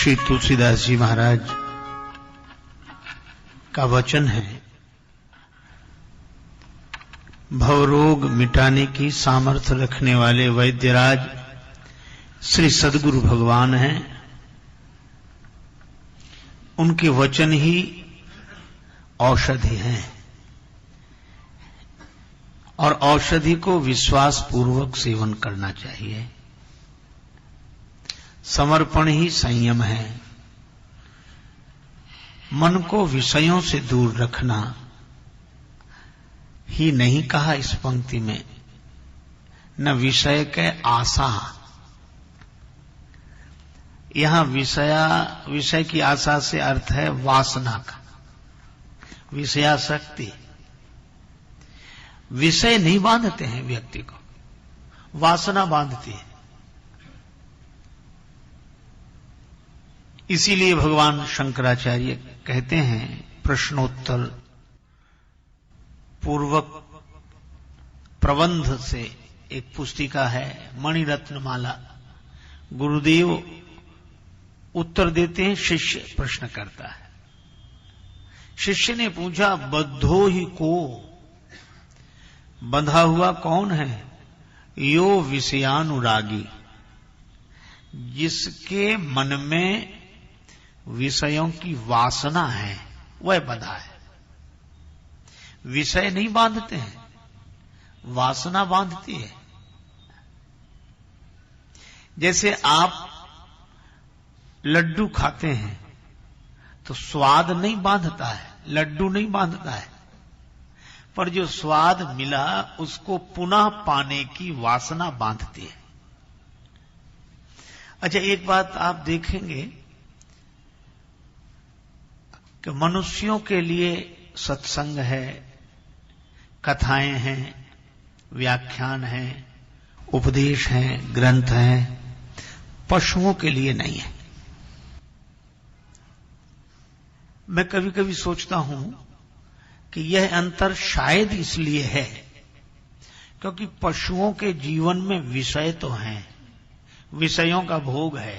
श्री तुलसीदास जी महाराज का वचन है, भवरोग मिटाने की सामर्थ्य रखने वाले वैद्यराज श्री सद्गुरु भगवान हैं। उनके वचन ही औषधि हैं और औषधि को विश्वास पूर्वक सेवन करना चाहिए। समर्पण ही संयम है। मन को विषयों से दूर रखना ही नहीं कहा इस पंक्ति में, न विषय के आशा। यहां विषय की आशा से अर्थ है वासना का, विषयासक्ति। विषय नहीं बांधते हैं व्यक्ति को, वासना बांधती है। इसीलिए भगवान शंकराचार्य कहते हैं, प्रश्नोत्तर पूर्वक प्रबंध से एक पुस्तिका है, मणिरत्नमाला। गुरुदेव उत्तर देते हैं, शिष्य प्रश्न करता है। शिष्य ने पूछा, बद्धो ही को, बंधा हुआ कौन है? यो विषयानुरागी, जिसके मन में विषयों की वासना है वह बंधा है। विषय नहीं बांधते हैं, वासना बांधती है। जैसे आप लड्डू खाते हैं तो स्वाद नहीं बांधता है, लड्डू नहीं बांधता है, पर जो स्वाद मिला उसको पुनः पाने की वासना बांधती है। अच्छा, एक बात आप देखेंगे कि मनुष्यों के लिए सत्संग है, कथाएं हैं, व्याख्यान हैं, उपदेश हैं, ग्रंथ हैं, पशुओं के लिए नहीं है। मैं कभी कभी सोचता हूं कि यह अंतर शायद इसलिए है क्योंकि पशुओं के जीवन में विषय तो हैं, विषयों का भोग है,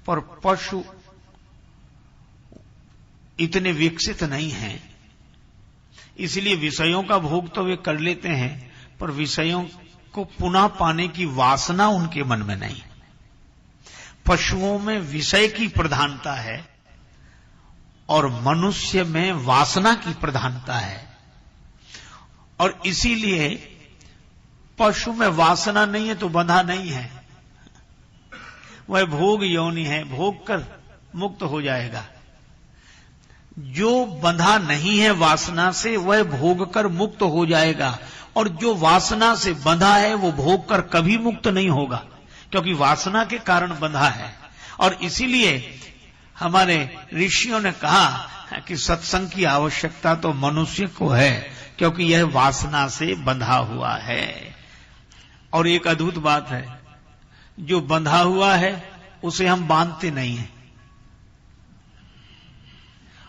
पर पशु इतने विकसित नहीं हैं। इसलिए विषयों का भोग तो वे कर लेते हैं, पर विषयों को पुनः पाने की वासना उनके मन में नहीं। पशुओं में विषय की प्रधानता है और मनुष्य में वासना की प्रधानता है, और इसीलिए पशु में वासना नहीं है तो बंधा नहीं है। वह भोग योनि है, भोग कर मुक्त हो जाएगा। जो बंधा नहीं है वासना से वह भोग कर मुक्त हो जाएगा, और जो वासना से बंधा है वो भोग कर कभी मुक्त नहीं होगा, क्योंकि वासना के कारण बंधा है। और इसीलिए हमारे ऋषियों ने कहा कि सत्संग की आवश्यकता तो मनुष्य को है, क्योंकि यह वासना से बंधा हुआ है। और एक अद्भुत बात है, जो बंधा हुआ है उसे हम बांधते नहीं हैं,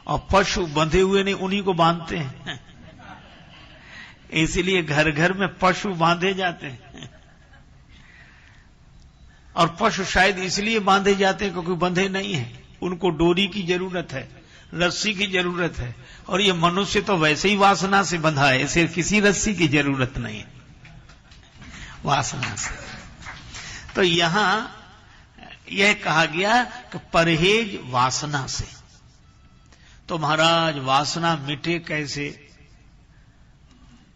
और पशु बंधे हुए नहीं, उन्हीं को बांधते हैं। इसलिए घर घर में पशु बांधे जाते हैं, और पशु शायद इसलिए बांधे जाते हैं क्योंकि बंधे नहीं हैं। उनको डोरी की जरूरत है, रस्सी की जरूरत है, और ये मनुष्य तो वैसे ही वासना से बंधा है, इसे किसी रस्सी की जरूरत नहीं है, वासना से। तो यहां यह कहा गया कि परहेज वासना से। तो महाराज वासना मिटे कैसे?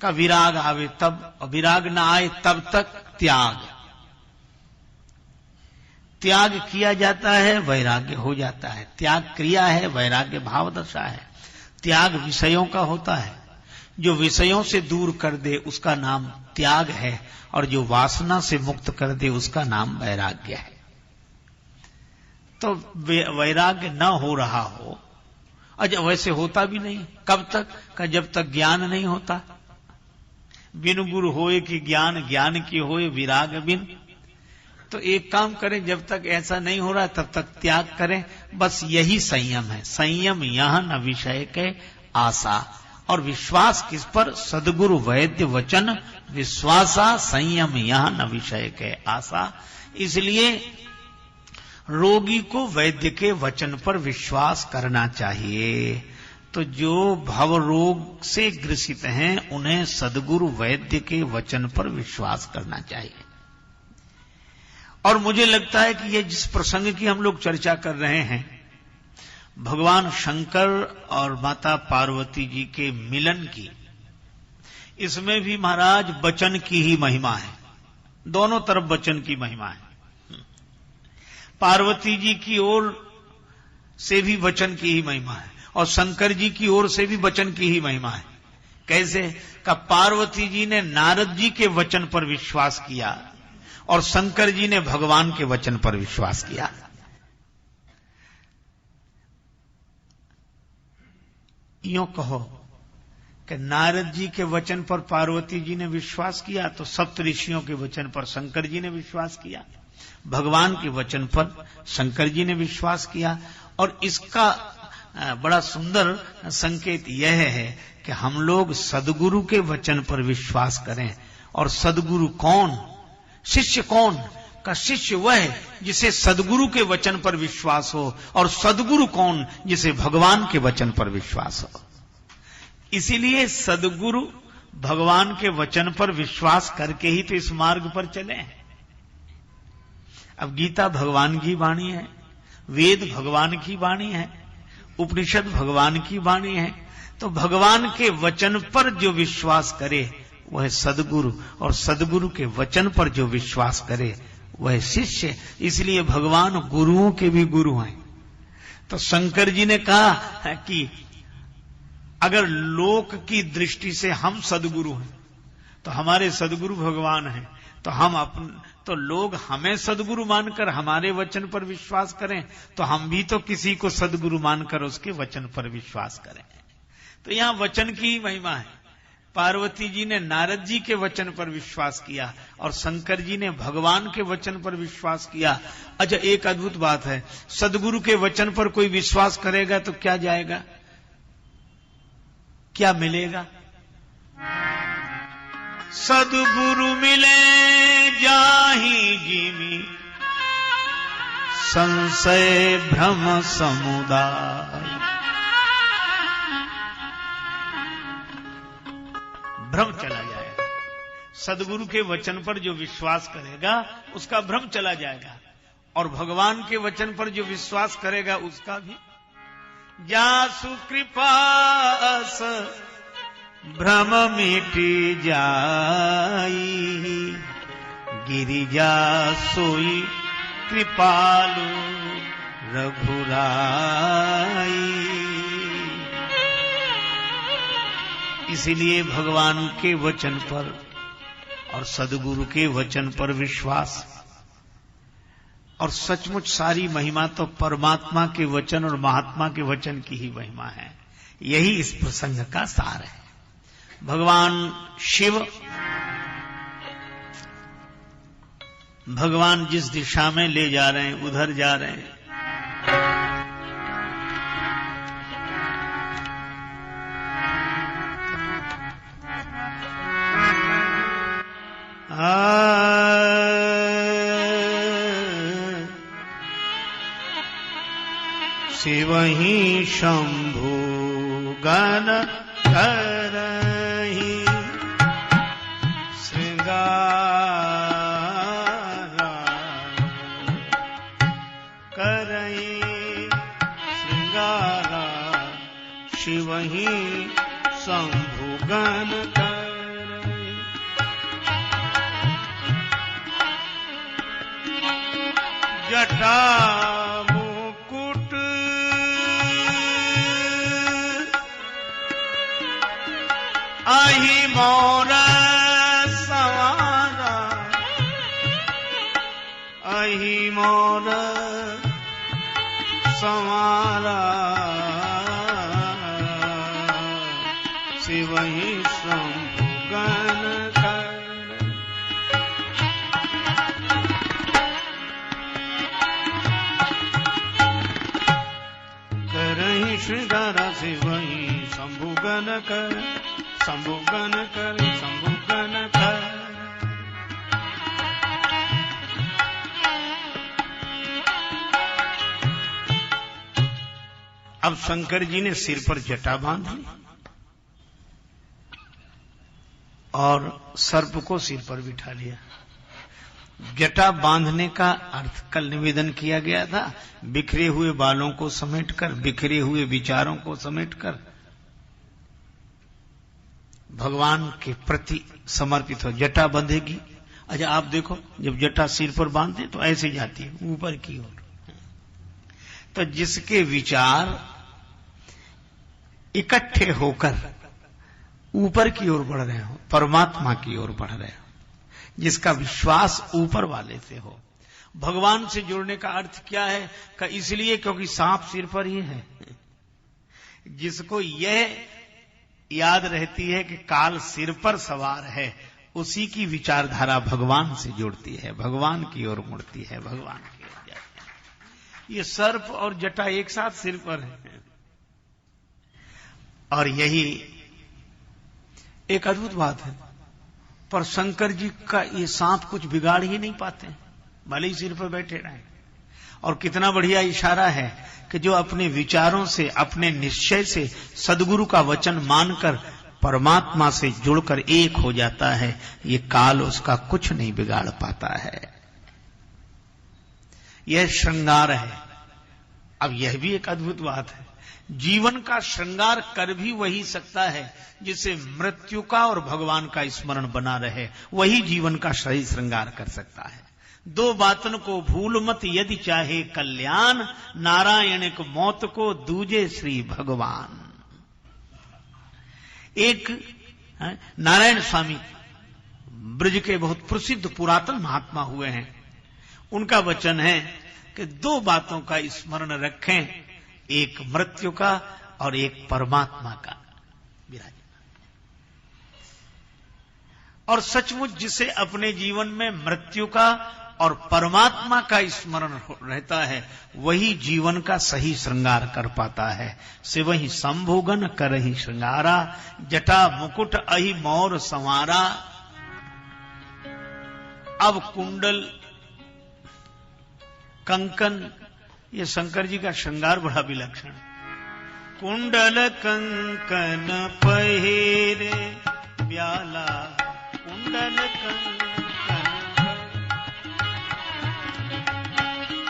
का विराग आवे तब, विराग ना आए तब तक त्याग। त्याग किया जाता है, वैराग्य हो जाता है। त्याग क्रिया है, वैराग्य भाव दशा है। त्याग विषयों का होता है, जो विषयों से दूर कर दे उसका नाम त्याग है, और जो वासना से मुक्त कर दे उसका नाम वैराग्य है। तो वैराग्य न हो रहा हो, अच्छा वैसे होता भी नहीं। कब तक? का जब तक ज्ञान नहीं होता। बिन गुरु होए कि ज्ञान, ज्ञान की होए विराग बिन। तो एक काम करें, जब तक ऐसा नहीं हो रहा तब तक त्याग करें। बस यही संयम है। संयम यहां न विषय के आशा, और विश्वास किस पर? सद्गुरु वैद्य वचन विश्वासा। संयम यहां न विषय के आशा। इसलिए रोगी को वैद्य के वचन पर विश्वास करना चाहिए। तो जो भव रोग से ग्रसित हैं उन्हें सद्गुरु वैद्य के वचन पर विश्वास करना चाहिए। और मुझे लगता है कि ये जिस प्रसंग की हम लोग चर्चा कर रहे हैं, भगवान शंकर और माता पार्वती जी के मिलन की, इसमें भी महाराज वचन की ही महिमा है। दोनों तरफ वचन की महिमा है। पार्वती जी की ओर से भी वचन की ही महिमा है और शंकर जी की ओर से भी वचन की ही महिमा है। कैसे? का पार्वती जी ने नारद जी के वचन पर विश्वास किया और शंकर जी ने भगवान के वचन पर विश्वास किया। यूं कहो कि नारद जी के वचन पर पार्वती जी ने विश्वास किया तो सप्त ऋषियों के वचन पर शंकर जी ने विश्वास किया, भगवान के वचन पर शंकर जी ने विश्वास किया। और इसका बड़ा सुंदर संकेत यह है कि हम लोग सद्गुरु के वचन पर विश्वास करें। और सद्गुरु कौन? शिष्य कौन? का शिष्य वह है जिसे सद्गुरु के वचन पर विश्वास हो। और सद्गुरु कौन? जिसे भगवान के वचन पर विश्वास हो। इसीलिए सद्गुरु भगवान के वचन पर विश्वास करके ही तो इस मार्ग पर चले। अब गीता भगवान की वाणी है, वेद भगवान की वाणी है, उपनिषद भगवान की वाणी है। तो भगवान के वचन पर जो विश्वास करे वह सद्गुरु, और सद्गुरु के वचन पर जो विश्वास करे वह शिष्य। इसलिए भगवान गुरुओं के भी गुरु हैं। तो शंकर जी ने कहा कि अगर लोक की दृष्टि से हम सद्गुरु हैं तो हमारे सद्गुरु भगवान हैं, तो लोग हमें सद्गुरु मानकर हमारे वचन पर विश्वास करें तो हम भी तो किसी को सद्गुरु मानकर उसके वचन पर विश्वास करें। तो यहां वचन की महिमा है। पार्वती जी ने नारद जी के वचन पर विश्वास किया और शंकर जी ने भगवान के वचन पर विश्वास किया। अच्छा, एक अद्भुत बात है, सद्गुरु के वचन पर कोई विश्वास करेगा तो क्या जाएगा, क्या मिलेगा? सद्गुरु मिले जाहि जिमि संशय भ्रम समुदाय। भ्रम चला जाएगा। सद्गुरु के वचन पर जो विश्वास करेगा उसका भ्रम चला जाएगा, और भगवान के वचन पर जो विश्वास करेगा उसका भी। जासु कृपास भ्रम मिटी जाई, गिरिजा सोई कृपालु रघुराई। इसीलिए भगवान के वचन पर और सद्गुरु के वचन पर विश्वास। और सचमुच सारी महिमा तो परमात्मा के वचन और महात्मा के वचन की ही महिमा है। यही इस प्रसंग का सार है। भगवान शिव, भगवान जिस दिशा में ले जा रहे हैं उधर जा रहे हैं। शिवहि शंभु गण करहि श्रृंगारा, करहि श्रृंगारा। शिवहि शंभु गण करहि। जटा आही मोर सवारा, आही मोर सवारा। शिवहि शंभु गण करहि। करहि श्रृंगारा। शिवहि शंभु गण करहि, शंभु गण कर, शंभु गण कर। अब शंकर जी ने सिर पर जटा बांध ली और सर्प को सिर पर बिठा लिया। जटा बांधने का अर्थ कल निवेदन किया गया था, बिखरे हुए बालों को समेटकर, बिखरे हुए विचारों को समेटकर भगवान के प्रति समर्पित हो। जटा बंधेगी, अच्छा आप देखो जब जटा सिर पर बांधते तो ऐसे जाती है ऊपर की ओर। तो जिसके विचार इकट्ठे होकर ऊपर की ओर बढ़ रहे हो, परमात्मा की ओर बढ़ रहे हो, जिसका विश्वास ऊपर वाले से हो। भगवान से जुड़ने का अर्थ क्या है? का इसलिए क्योंकि सांप सिर पर ही है। जिसको यह याद रहती है कि काल सिर पर सवार है, उसी की विचारधारा भगवान से जुड़ती है, भगवान की ओर मुड़ती है, भगवान की ओर जाती है। ये सर्प और जटा एक साथ सिर पर है और यही एक अद्भुत बात है। पर शंकर जी का ये सांप कुछ बिगाड़ ही नहीं पाते, भले ही सिर पर बैठे रहे। और कितना बढ़िया इशारा है कि जो अपने विचारों से, अपने निश्चय से सद्गुरु का वचन मानकर परमात्मा से जुड़कर एक हो जाता है, ये काल उसका कुछ नहीं बिगाड़ पाता है। यह श्रृंगार है। अब यह भी एक अद्भुत बात है, जीवन का श्रृंगार कर भी वही सकता है जिसे मृत्यु का और भगवान का स्मरण बना रहे, वही जीवन का सही श्रृंगार कर सकता है। दो बातन को भूल मत यदि चाहे कल्याण, नारायण को मौत को दूजे श्री भगवान। एक नारायण स्वामी ब्रज के बहुत प्रसिद्ध पुरातन महात्मा हुए हैं, उनका वचन है कि दो बातों का स्मरण रखें, एक मृत्यु का और एक परमात्मा का विराजमान। और सचमुच जिसे अपने जीवन में मृत्यु का और परमात्मा का स्मरण रहता है, वही जीवन का सही श्रृंगार कर पाता है। से वही संभोगन करहि श्रृंगारा, जटा मुकुट अहि मोर संवारा। अब कुंडल कंकन, ये शंकर जी का श्रृंगार बड़ा विलक्षण। कुंडल कंकन पहिरे ब्याला, कुंडल कंकन,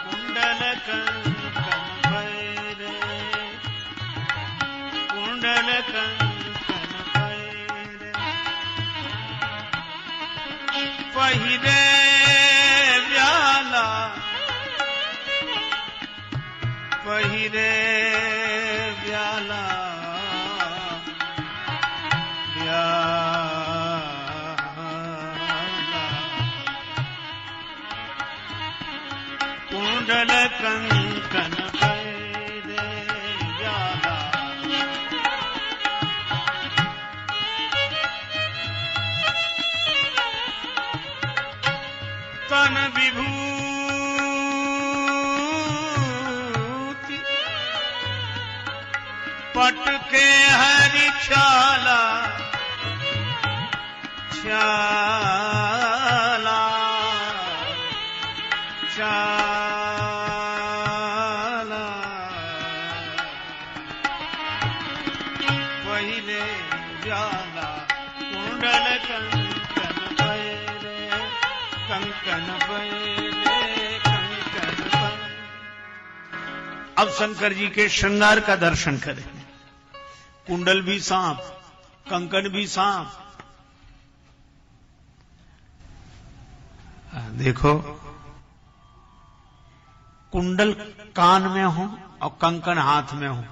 कुंडल कंकन पहिरे, कुंडल कंकन पहिरे, पहिरे ब्याला, पहिरे ब्याला, कुंडल कंकन पहिरे ब्याला। तन विभूति पट के हरि छाला, छाला, छाला, पहिले जाला, कुंडल कंकन पहिरे, कंकन पहिरे, कंकन पहिरे। अब शंकर जी के श्रृंगार का दर्शन करें। कुंडल भी सांप, कंकन भी सांप। देखो कुंडल कान में हो और कंकन हाथ में हो,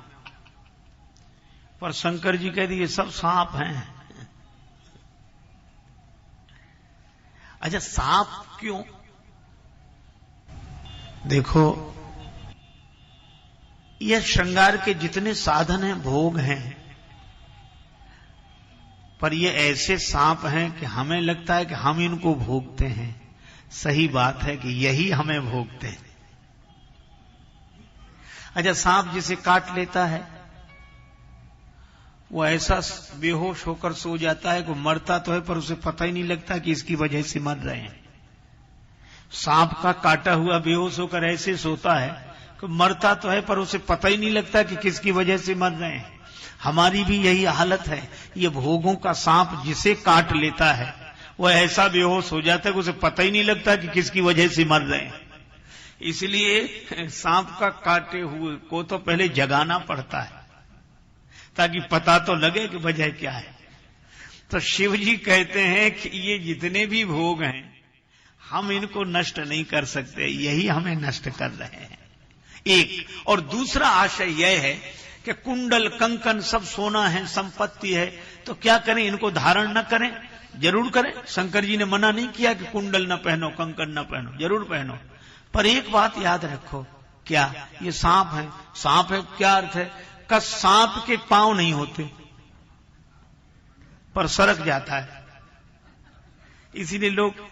पर शंकर जी कहते ये सब सांप हैं। अच्छा सांप क्यों? देखो यह श्रृंगार के जितने साधन हैं, भोग हैं, पर ये ऐसे सांप हैं कि हमें लगता है कि हम इनको भोगते हैं। सही बात है कि यही हमें भोगते हैं। अच्छा सांप जिसे काट लेता है वो ऐसा बेहोश होकर सो जाता है कि मरता तो है पर उसे पता ही नहीं लगता कि इसकी वजह से मर रहे हैं। सांप का काटा हुआ बेहोश होकर ऐसे सोता है कि तो मरता तो है पर उसे पता ही नहीं लगता कि किसकी वजह से मर रहे हैं। हमारी भी यही हालत है। ये भोगों का सांप जिसे काट लेता है वह ऐसा बेहोश हो जाता है कि उसे पता ही नहीं लगता कि किसकी वजह से मर रहे हैं। इसलिए सांप का काटे हुए को तो पहले जगाना पड़ता है ताकि पता तो लगे कि वजह क्या है। तो शिव जी कहते हैं कि ये जितने भी भोग हैं हम इनको नष्ट नहीं कर सकते, यही हमें नष्ट कर रहे हैं। एक और दूसरा आशय यह है कि कुंडल कंकन सब सोना है, संपत्ति है, तो क्या करें, इनको धारण न करें? जरूर करें। शंकर जी ने मना नहीं किया कि कुंडल न पहनो, कंकन न पहनो, जरूर पहनो। पर एक बात याद रखो, क्या ये सांप है? सांप है क्या अर्थ है? का सांप के पांव नहीं होते पर सरक जाता है। इसीलिए लोग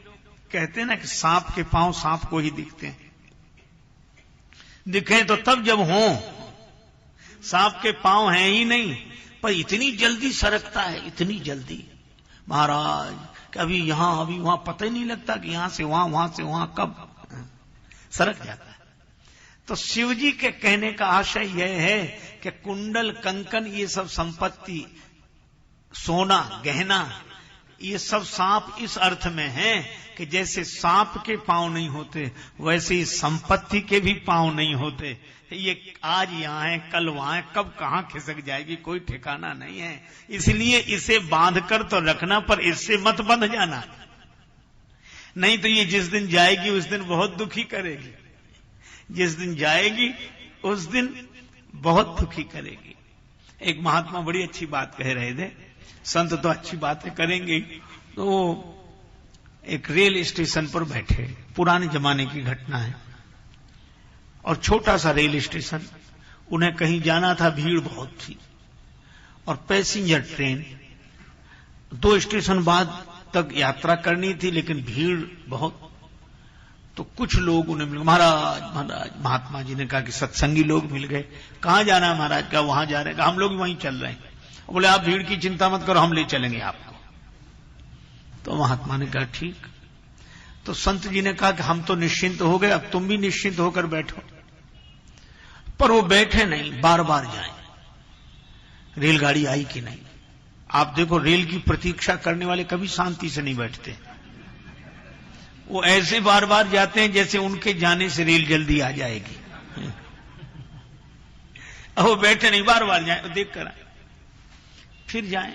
कहते हैं ना कि सांप के पांव सांप को ही दिखते हैं। दिखें तो तब जब हों, सांप के पांव हैं ही नहीं पर इतनी जल्दी सरकता है, इतनी जल्दी महाराज कि अभी यहां अभी वहां पता ही नहीं लगता कि यहां से वहां, वहां से वहां कब सरक जाता है। तो शिव जी के कहने का आशय यह है कि कुंडल कंकन ये सब संपत्ति, सोना गहना, ये सब सांप इस अर्थ में है कि जैसे सांप के पांव नहीं होते वैसे ही संपत्ति के भी पांव नहीं होते। ये आज यहां है, कल वहां है, कब कहां खिसक जाएगी कोई ठिकाना नहीं है। इसलिए इसे बांधकर तो रखना, पर इससे मत बंध जाना, नहीं तो ये जिस दिन जाएगी उस दिन बहुत दुखी करेगी। जिस दिन जाएगी उस दिन बहुत दुखी करेगी। एक महात्मा बड़ी अच्छी बात कह रहे थे, संत तो अच्छी बातें करेंगे। तो एक रेल स्टेशन पर बैठे, पुराने जमाने की घटना है, और छोटा सा रेल स्टेशन, उन्हें कहीं जाना था, भीड़ बहुत थी और पैसेंजर ट्रेन 2 स्टेशन बाद तक यात्रा करनी थी, लेकिन भीड़ बहुत। तो कुछ लोग उन्हें मिल, महाराज महाराज, महात्मा जी ने कहा कि सत्संगी लोग मिल गए। कहां जाना है महाराज? क्या वहां जा रहे हैं? हम लोग वहीं चल रहे हैं। बोले आप भीड़ की चिंता मत करो, हम ले चलेंगे आपको। तो महात्मा ने कहा ठीक। तो संत जी ने कहा कि हम तो निश्चिंत हो गए, अब तुम भी निश्चिंत होकर बैठो। पर वो बैठे नहीं, बार बार जाएं, रेलगाड़ी आई कि नहीं। आप देखो, रेल की प्रतीक्षा करने वाले कभी शांति से नहीं बैठते, वो ऐसे बार बार जाते हैं जैसे उनके जाने से रेल जल्दी आ जाएगी। अब वो बैठे नहीं, बार बार जाए, देख कर आए, फिर जाएं,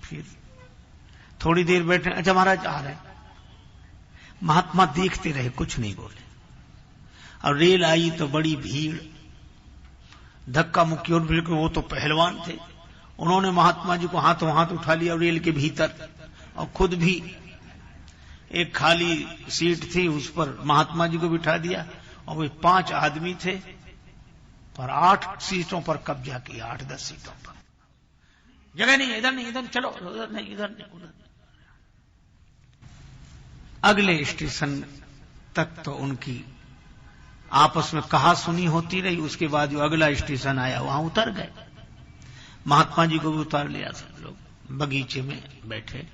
फिर थोड़ी देर बैठे, अच्छा महाराज आ रहे हैं। महात्मा देखते रहे, कुछ नहीं बोले। और रेल आई तो बड़ी भीड़, धक्का मुक्की, और बिल्कुल वो तो पहलवान थे, उन्होंने महात्मा जी को हाथों हाथ उठा लिया रेल के भीतर, और खुद भी एक खाली सीट थी उस पर महात्मा जी को बिठा दिया, और वे 5 आदमी थे पर 8 सीटों पर कब्जा किया, 8-10 सीटों पर। जगह नहीं, इधर नहीं, इधर चलो, उधर नहीं, इधर नहीं, उधर। अगले स्टेशन तक तो उनकी आपस में कहा सुनी होती रही। उसके बाद जो अगला स्टेशन आया वहां उतर गए, महात्मा जी को भी उतार लिया। सब लोग बगीचे में बैठे,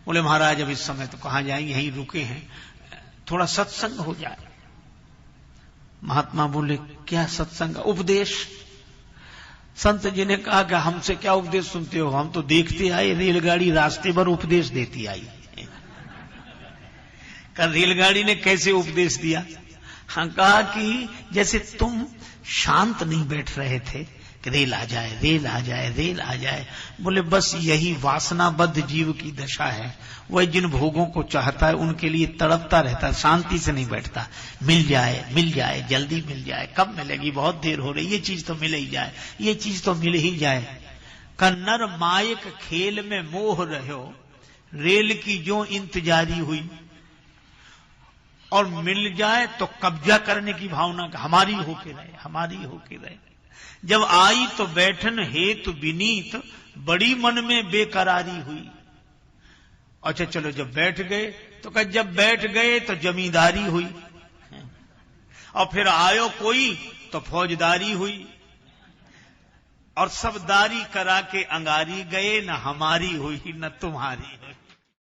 बोले महाराज अब इस समय तो कहां जाएंगे, यहीं रुके हैं, थोड़ा सत्संग हो जाए। महात्मा बोले क्या सत्संग? उपदेश। संत जी ने कहा कि हमसे क्या उपदेश सुनते हो, हम तो देखते आए, रेलगाड़ी रास्ते भर उपदेश देती आई। कल रेलगाड़ी ने कैसे उपदेश दिया? हाँ, कहा कि जैसे तुम शांत नहीं बैठ रहे थे कि रेल आ जाए, रेल आ जाए, रेल आ जाए। बोले बस यही वासनाबद्ध जीव की दशा है। वह जिन भोगों को चाहता है उनके लिए तड़पता रहता है, शांति से नहीं बैठता। मिल जाए, मिल जाए, जल्दी मिल जाए, कब मिलेगी, बहुत देर हो रही, ये चीज तो मिल ही जाए, ये चीज तो मिल ही जाए। कन्नर मायक खेल में मोह रहो, रेल की जो इंतजारी हुई, और मिल जाए तो कब्जा करने की भावना, हमारी होके रहे, हमारी होके रहे। जब आई तो बैठन हेतु विनीत, बड़ी मन में बेकरारी हुई। अच्छा चलो, जब बैठ गए तो कहा जब बैठ गए तो जमींदारी हुई, और फिर आयो कोई तो फौजदारी हुई, और सब दारी करा के अंगारी गए, न हमारी हुई न तुम्हारी हुई।